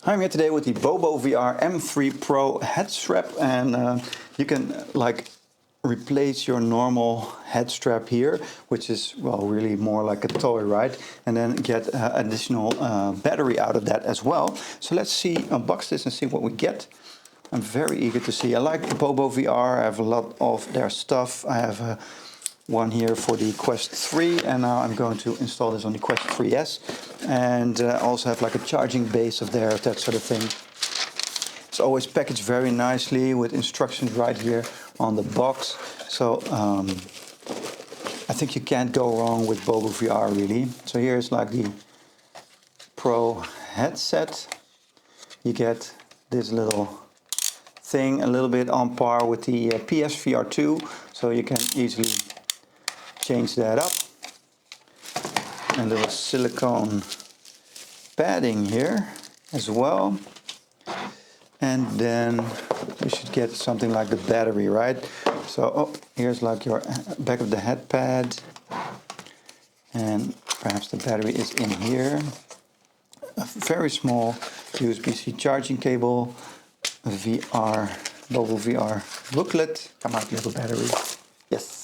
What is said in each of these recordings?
I'm here today with the Bobovr M3 Pro head strap, and you can like replace your normal head strap here, which is, well, really more like a toy, right? And then get additional battery out of that as well. So let's see, unbox this and see what we get. I'm very eager to see. I like Bobovr. I have a lot of their stuff. I have one here for the Quest 3, and now I'm going to install this on the Quest 3S, and also have like a charging base of theirs, that sort of thing. It's always packaged very nicely with instructions right here on the box. So I think you can't go wrong with Bobovr, really. So here's like the Pro headset. You get this little thing, a little bit on par with the PSVR 2, so you can easily change that up. A little silicone padding here as well. And then you should get something like the battery, right? So here's like your back of the head pad, and perhaps the battery is in here. A very small USB-C charging cable, a Bobovr booklet. Come out, little battery. Yes.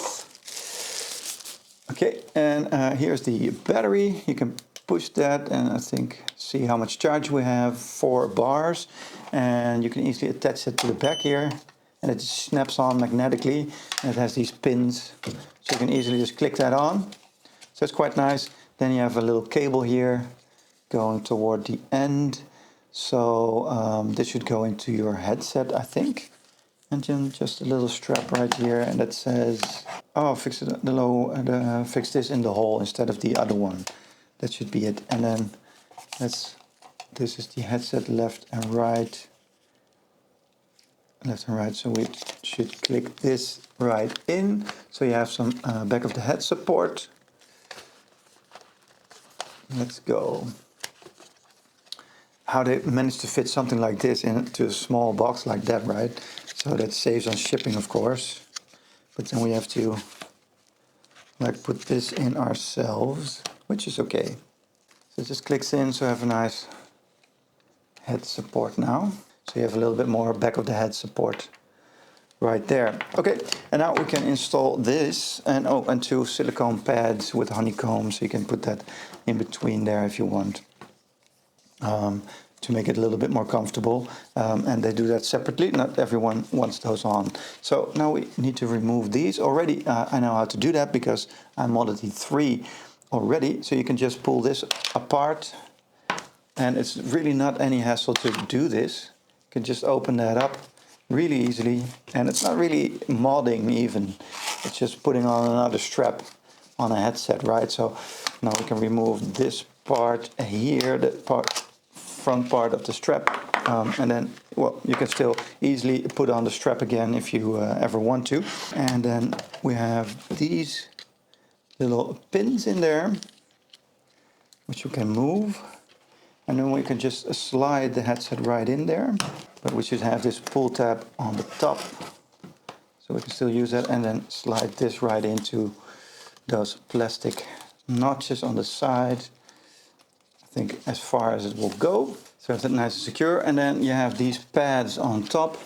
Okay, and here's the battery. You can push that and I think see how much charge we have. 4 bars, and you can easily attach it to the back here, and it just snaps on magnetically, and it has these pins, so you can easily just click that on. So it's quite nice. Then you have a little cable here going toward the end, so this should go into your headset, I think. And then just a little strap right here, and that says, oh, fix it, fix this in the hole instead of the other one. That should be it. And then this is the headset left and right. So we should click this right in. So you have some back of the head support. Let's go. How they managed to fit something like this into a small box like that, right? So that saves on shipping, of course. But then we have to like put this in ourselves, which is okay. So it just clicks in, so I have a nice head support now. So you have a little bit more back of the head support right there. Okay, and now we can install this, and and 2 silicone pads with honeycomb, so you can put that in between there if you want. To make it a little bit more comfortable, and they do that separately. Not everyone wants those on. So now we need to remove these. Already I know how to do that because I'm Model 3 already. So you can just pull this apart, and it's really not any hassle to do this. You can just open that up really easily, and it's not really modding even. It's just putting on another strap on a headset, right? So now we can remove this part here, front part of the strap, and then, well, you can still easily put on the strap again if you ever want to. And then we have these little pins in there, which you can move, and then we can just slide the headset right in there. But we should have this pull tab on the top, so we can still use that, and then slide this right into those plastic notches on the side. I think as far as it will go. So it's nice and secure. And then you have these pads on top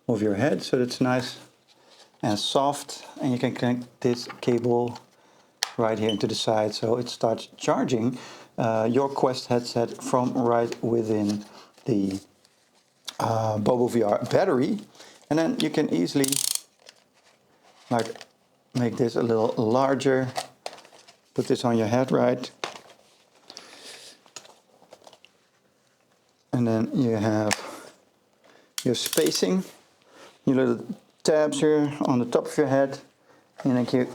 of your head, so it's nice and soft, and you can connect this cable right here into the side, so it starts charging your Quest headset from right within the Bobovr battery. And then you can easily like make this a little larger, put this on your head, right? And then you have your spacing, your little tabs here on the top of your head, and then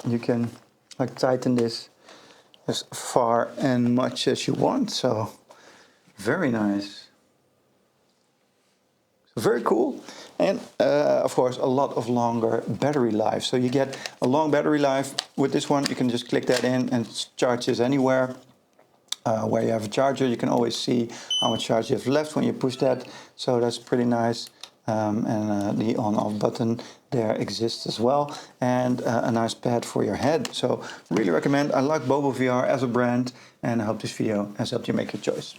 you can like tighten this as far and much as you want. So very nice, so very cool, and of course a lot of longer battery life. So you get a long battery life with this one. You can just click that in and charge this anywhere. Where you have a charger, you can always see how much charge you have left when you push that, so that's pretty nice. And the on-off button there exists as well, and a nice pad for your head. So really recommend. I like Bobovr as a brand, and I hope this video has helped you make your choice.